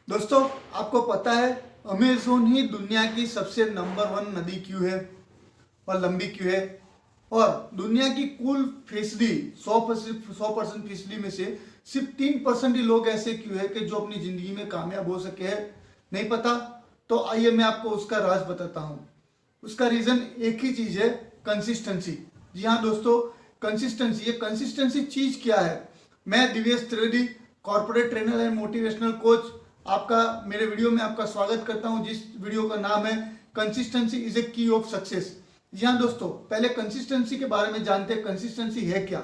दोस्तों, आपको पता है अमेज़न ही दुनिया की सबसे नंबर 1 नदी क्यों है और लंबी क्यों है। और दुनिया की कुल फीसदी 100% फीसदी में से सिर्फ 3% ही लोग ऐसे क्यों है कि जो अपनी जिंदगी में कामयाब हो सके हैं। नहीं पता? तो आइए मैं आपको उसका राज बताता हूँ। उसका रीजन एक ही चीज है, कंसिस्टेंसी। जी हाँ दोस्तों, कंसिस्टेंसी। ये कंसिस्टेंसी चीज क्या है? मैं Divyesh Trivedi, corporate trainer and motivational coach, आपका मेरे वीडियो में आपका स्वागत करता हूं, जिस वीडियो का नाम है कंसिस्टेंसी इज ए की ऑफ सक्सेस। जी हाँ दोस्तों, पहले कंसिस्टेंसी के बारे में जानते हैं। कंसिस्टेंसी है क्या?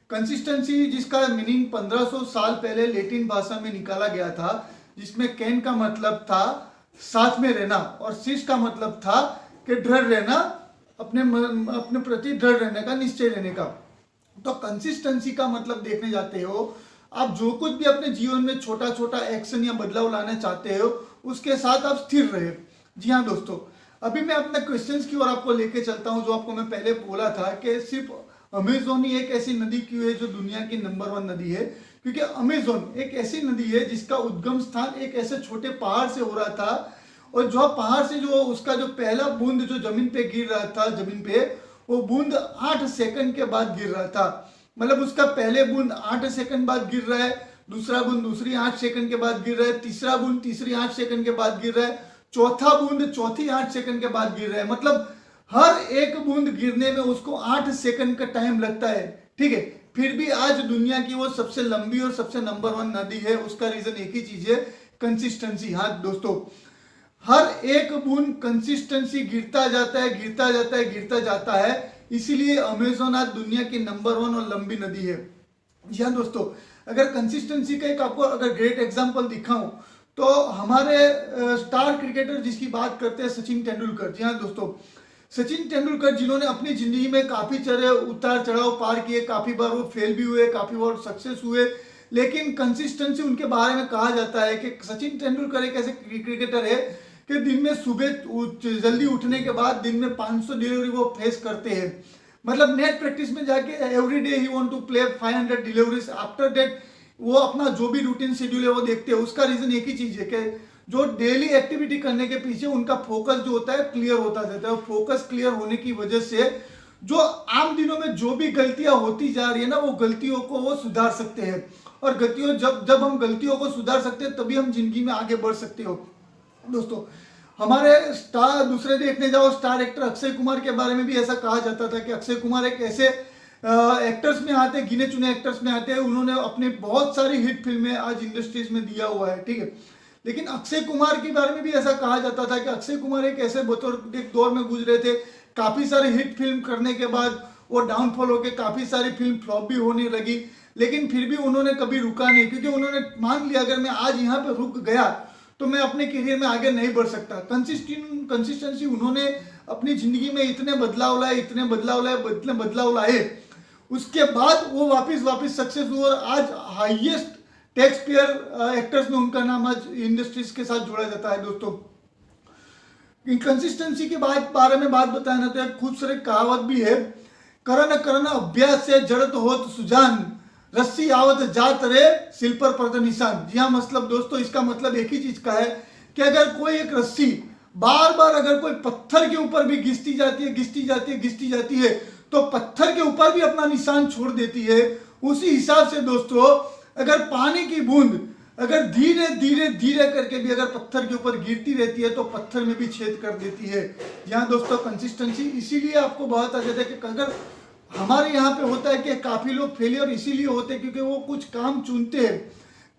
कंसिस्टेंसी, जिसका मीनिंग 1500 साल पहले लैटिन भाषा में निकाला गया था, जिसमें कैन का मतलब था साथ में रहना और सिस का मतलब था कि दृढ़ रहना, अपने प्रति दृढ़ रहने का, निश्चय रहने का। तो कंसिस्टेंसी का मतलब देखने जाते हो, आप जो कुछ भी अपने जीवन में छोटा छोटा एक्शन या बदलाव लाना चाहते हो, उसके साथ आप स्थिर रहे। जी हाँ दोस्तों, अभी मैं अपने क्वेश्चंस की ओर आपको लेके चलता हूं, जो आपको मैं पहले बोला था कि सिर्फ अमेज़न ही एक ऐसी नदी क्यों है जो दुनिया की नंबर 1 नदी है। क्योंकि अमेज़न एक ऐसी नदी है जिसका उद्गम स्थान एक ऐसे छोटे पहाड़ से हो रहा था, और जो पहाड़ से जो उसका जो पहला बूंद जो जमीन पे गिर रहा था, जमीन पे वो बूंद 8 सेकंड के बाद गिर रहा था। मतलब उसका पहले बूंद 8 सेकंड बाद गिर रहा है, दूसरा बूंद दूसरी 8 सेकंड के बाद गिर रहा है, तीसरा बूंद तीसरी 8 सेकंड के बाद गिर रहा है, चौथा बूंद चौथी 8 सेकंड के बाद गिर रहा है। मतलब हर एक बूंद गिरने में उसको 8 सेकंड का टाइम लगता है। ठीक है, फिर भी आज दुनिया की वो सबसे लंबी और सबसे नंबर 1 नदी है। उसका रीजन एक ही चीज है, कंसिस्टेंसी। हाँ दोस्तों, हर एक बूंद कंसिस्टेंसी गिरता जाता है, गिरता जाता है, गिरता जाता है। इसीलिए अमेज़न आज दुनिया की नंबर 1 और लंबी नदी है। जी हाँ दोस्तों, अगर कंसिस्टेंसी का एक आपको अगर ग्रेट एग्जांपल दिखाऊं, तो हमारे स्टार क्रिकेटर जिसकी बात करते हैं, सचिन तेंदुलकर। जी हाँ दोस्तों, सचिन तेंदुलकर जिन्होंने अपनी जिंदगी में काफी उतार चढ़ाव पार किए, काफी बार वो फेल भी हुए, काफी बार सक्सेस हुए, लेकिन कंसिस्टेंसी उनके बारे में कहा जाता है कि सचिन तेंदुलकर एक ऐसे क्रिकेटर है कि दिन में सुबह जल्दी उठने के बाद दिन में 500 डिलीवरी वो फेस करते हैं। मतलब नेट प्रैक्टिस में जाके every day he want to play 500 deliveries. After that वो अपना जो भी रूटीन शेड्यूल है वो देखते हैं। उसका रीजन एक ही चीज है कि जो डेली एक्टिविटी करने के पीछे उनका फोकस जो होता है क्लियर होता जाता है। फोकस क्लियर होने की वजह से जो आम दिनों में जो भी गलतियां होती जा रही है ना, वो गलतियों को वो सुधार सकते हैं। और गलतियों जब हम गलतियों को सुधार सकते हैं, तभी हम जिंदगी में आगे बढ़ सकते हो। दोस्तों, हमारे स्टार दूसरे देखने जाओ, स्टार एक्टर अक्षय कुमार के बारे में भी ऐसा कहा जाता था कि अक्षय कुमार एक ऐसे एक्टर्स में आते, गिने चुने एक्टर्स में आते हैं। उन्होंने अपने बहुत सारी हिट फिल्में आज इंडस्ट्रीज में दिया हुआ है। ठीक है, लेकिन अक्षय कुमार के बारे में भी ऐसा कहा जाता था कि अक्षय कुमार एक ऐसे एक दौर में गुजरे थे, काफी सारी हिट फिल्म करने के बाद वो डाउनफॉल होकर काफी सारी फिल्म फ्लॉप भी होने लगी, लेकिन फिर भी उन्होंने कभी रुका नहीं। क्योंकि उन्होंने मान लिया, अगर मैं आज यहाँ पे रुक गया तो मैं अपने करियर में आगे नहीं बढ़ सकता। कंसिस्टेंसी उन्होंने अपनी जिंदगी में इतने बदलाव लाए, इतने बदलाव लाए, उसके बाद वो वापस सक्सेस हुआ, और आज हाईएस्ट टैक्स पेयर एक्टर्स में उनका नाम आज इंडस्ट्रीज के साथ जोड़ा जाता है। दोस्तों, कंसिस्टेंसी के बारे में बात बताना तो एक खूबसूरत कहावत भी है, करन करन अभ्यास से जड़त होत सुजान, रस्सी आवत जात रे सिल पर पड़ता निशान। जी हाँ, मतलब दोस्तों, इसका मतलब एक ही चीज का है कि अगर कोई एक रस्सी बार बार अगर कोई पत्थर के ऊपर भी घिसती जाती है, तो पत्थर के ऊपर भी अपना निशान छोड़ देती है। उसी हिसाब से दोस्तों, अगर पानी की बूंद अगर धीरे धीरे करके भी अगर पत्थर के ऊपर गिरती रहती है, तो पत्थर में भी छेद कर देती है। यहाँ दोस्तों, कंसिस्टेंसी इसीलिए आपको बहुत आ जाता है कि अगर हमारे यहाँ पे होता है कि काफी लोग फेलियर इसीलिए होते हैं क्योंकि वो कुछ काम चुनते हैं,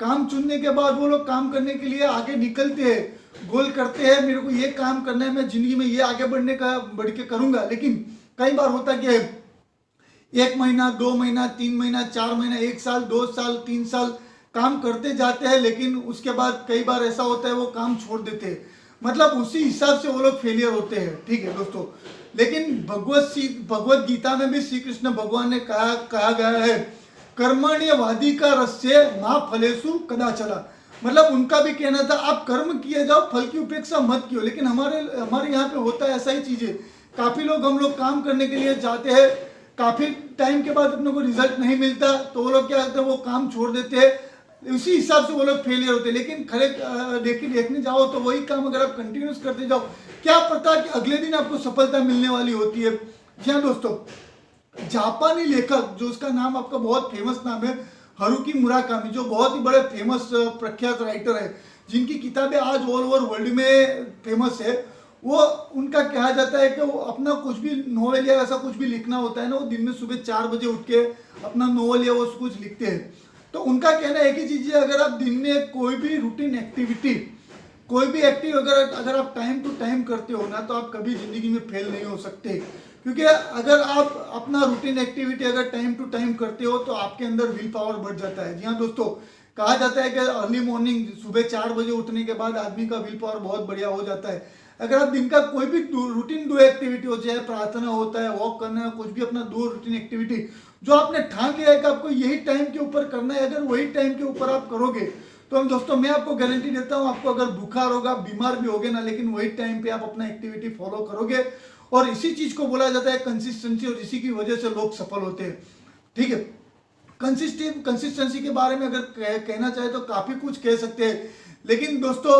काम चुनने के बाद वो लोग काम करने के लिए आगे निकलते हैं, गोल करते हैं, मेरे को ये काम करना है, मैं जिंदगी में ये आगे बढ़ के करूंगा। लेकिन कई बार होता है कि 1 महीना, 2 महीना, 3 महीना, 4 महीना, 1 साल, 2 साल, 3 साल काम करते जाते हैं, लेकिन उसके बाद कई बार ऐसा होता है वो काम छोड़ देते हैं। मतलब उसी हिसाब से वो लोग फेलियर होते हैं। ठीक है दोस्तों, लेकिन भगवत गीता में भी श्री कृष्ण भगवान ने कहा गया है, कर्मण्यवादी का रस्य मां फलेसु कदाचला। मतलब उनका भी कहना था, आप कर्म किए जाओ, फल की उपेक्षा मत कियो। लेकिन हमारे यहाँ पे होता है ऐसा ही चीजें। काफी लोग, हम लोग काम करने के लिए जाते हैं, काफी टाइम के बाद अपने को रिजल्ट नहीं मिलता, तो वो लोग क्या करते हैं, वो काम छोड़ देते हैं। उसी हिसाब से वो लोग फेलियर होते हैं। लेकिन खड़े देखने जाओ तो वही काम अगर आप कंटिन्यूस करते जाओ, क्या पता कि अगले दिन आपको सफलता मिलने वाली होती है। जी हाँ दोस्तों, जापानी लेखक जो उसका नाम आपका बहुत फेमस नाम है हारुकी मुराकामी, जो बहुत ही बड़े फेमस प्रख्यात राइटर है, जिनकी किताबें आज ऑल ओवर वर्ल्ड में फेमस है। वो उनका कहा जाता है कि वो अपना कुछ भी नोवेल या ऐसा कुछ भी लिखना होता है ना, वो दिन में सुबह 4 बजे उठ के अपना नोवेल या वो कुछ लिखते हैं। तो उनका कहना एक ही चीज़ है, अगर आप दिन में कोई भी रूटीन एक्टिविटी, कोई भी एक्टिव अगर आप टाइम टू टाइम करते हो ना, तो आप कभी जिंदगी में फेल नहीं हो सकते। क्योंकि अगर आप अपना रूटीन एक्टिविटी अगर टाइम टू टाइम करते हो तो आपके अंदर विल पावर बढ़ जाता है। जी हाँ दोस्तों, कहा जाता है कि अर्ली मॉर्निंग सुबह 4 बजे उठने के बाद आदमी का विल पावर बहुत बढ़िया हो जाता है। अगर आप दिन का कोई भी रूटीन 2 एक्टिविटी हो, चाहे प्रार्थना होता है, वॉक करना है, कुछ भी अपना 2 रूटीन एक्टिविटी जो आपने ठान लिया है कि आपको यही टाइम के ऊपर करना है, अगर वही टाइम के ऊपर आप करोगे तो हम दोस्तों मैं आपको गारंटी देता हूँ, आपको अगर बुखार होगा, बीमार भी होगे ना, लेकिन वही टाइम पे आप अपना एक्टिविटी फॉलो करोगे। और इसी चीज को बोला जाता है कंसिस्टेंसी, और इसी की वजह से लोग सफल होते हैं। ठीक है, कंसिस्टेंसी के बारे में अगर कहना चाहे तो काफी कुछ कह सकते हैं, लेकिन दोस्तों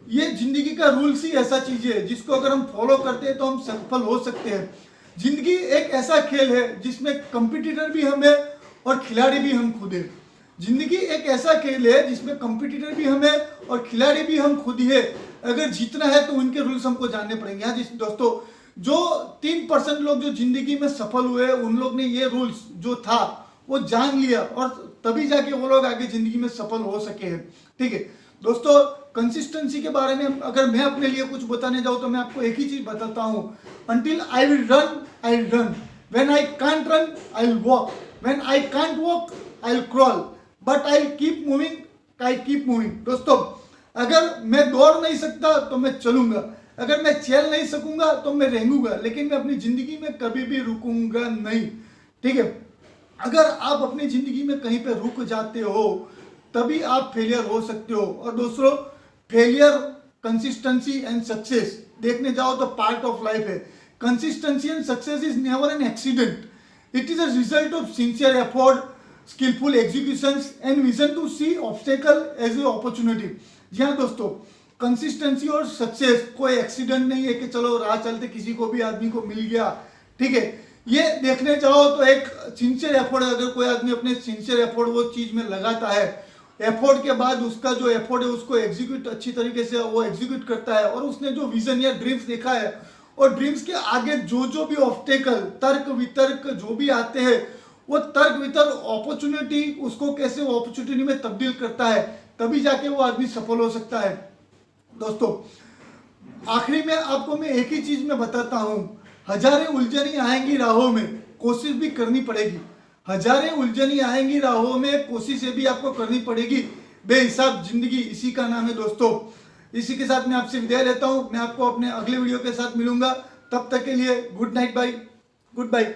ये जिंदगी का रूल्स ही ऐसा चीज है जिसको अगर हम फॉलो करते हैं तो हम सफल हो सकते हैं। जिंदगी एक ऐसा खेल है जिसमें कंपटीटर भी हम है और खिलाड़ी भी हम खुद है। जिंदगी एक ऐसा खेल है जिसमें कंपटीटर भी हम है और खिलाड़ी भी हम खुद ही है। अगर जीतना है तो उनके रूल्स हमको जानने पड़ेंगे। हाँ जिस दोस्तों, जो 3% लोग जो जिंदगी में सफल हुए, उन लोग ने ये रूल्स जो था वो जान लिया और तभी जाके वो लोग आगे जिंदगी में सफल हो सके हैं। ठीक है दोस्तों, कंसिस्टेंसी के बारे में अगर मैं अपने लिए कुछ बताने जाऊं तो मैं आपको एक ही चीज बताता हूं, until I will run I will run, when I can't run I will walk, when I can't walk I will crawl, but I will keep moving I keep moving. दोस्तों, अगर मैं दौड़ नहीं सकता तो मैं चलूंगा, अगर मैं चल नहीं सकूंगा तो मैं रेंगूंगा, लेकिन मैं अपनी जिंदगी में कभी भी रुकूंगा नहीं। ठीक है, अगर आप अपनी जिंदगी में कहीं पे रुक जाते हो तभी आप फेलियर हो सकते हो। और दूसरों, फेलियर, कंसिस्टेंसी एंड सक्सेस देखने जाओ तो पार्ट ऑफ लाइफ है। Consistency and success is never an accident, it is a result of sincere effort, skillful executions and vision to see obstacle as a opportunity. जी हाँ दोस्तों, consistency और success कोई accident नहीं है कि चलो राह चलते किसी को भी आदमी को मिल गया। ठीक है, ये देखने जाओ तो एक सिंसियर एफर्ट, अगर कोई आदमी अपने सिंसियर एफर्ट वो चीज में लगाता है, एफर्ट के बाद उसका जो एफर्ट है उसको एग्जीक्यूट अच्छी तरीके से वो एग्जीक्यूट करता है, और उसने जो विजन या ड्रीम्स देखा है और ड्रीम्स के आगे जो भी ऑब्स्टेकल, तर्क वितर्क जो भी आते हैं, वो तर्क वितर्क अपॉर्चुनिटी, उसको कैसे वो अपॉर्चुनिटी में तब्दील करता है, तभी जाके वो आदमी सफल हो सकता है। दोस्तों, आखिरी में आपको मैं एक ही चीज में बताता हूं, हजारें उलझनें आएंगी राहों में, कोशिश भी करनी पड़ेगी। हजारें उलझनें आएंगी राहों में, कोशिशें भी आपको करनी पड़ेगी। बेहिसाब जिंदगी, इसी का नाम है दोस्तों। इसी के साथ मैं आपसे विदाई लेता हूं, मैं आपको अपने अगले वीडियो के साथ मिलूंगा। तब तक के लिए good night, bye, good bye.